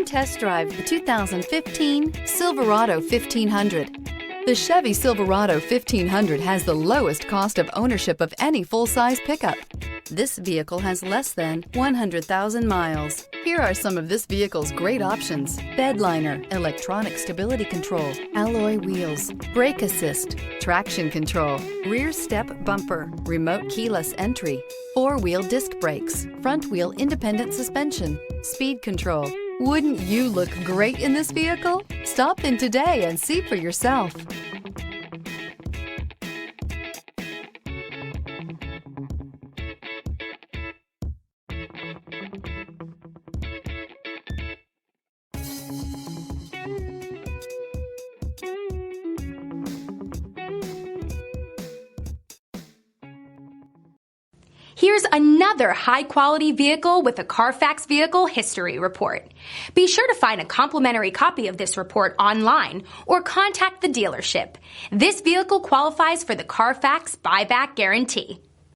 test drive the 2015 Silverado 1500. The Chevy Silverado 1500 has the lowest cost of ownership of any full-size pickup. This vehicle has less than 100,000 miles. Here are some of this vehicle's great options: bed liner, electronic stability control, alloy wheels, brake assist, traction control, rear step bumper, remote keyless entry, four-wheel disc brakes, front wheel independent suspension, speed control. Wouldn't you look great in this vehicle? Stop in today and see for yourself. Here's another high-quality vehicle with a Carfax Vehicle History Report. Be sure to find a complimentary copy of this report online or contact the dealership. This vehicle qualifies for the Carfax Buyback Guarantee.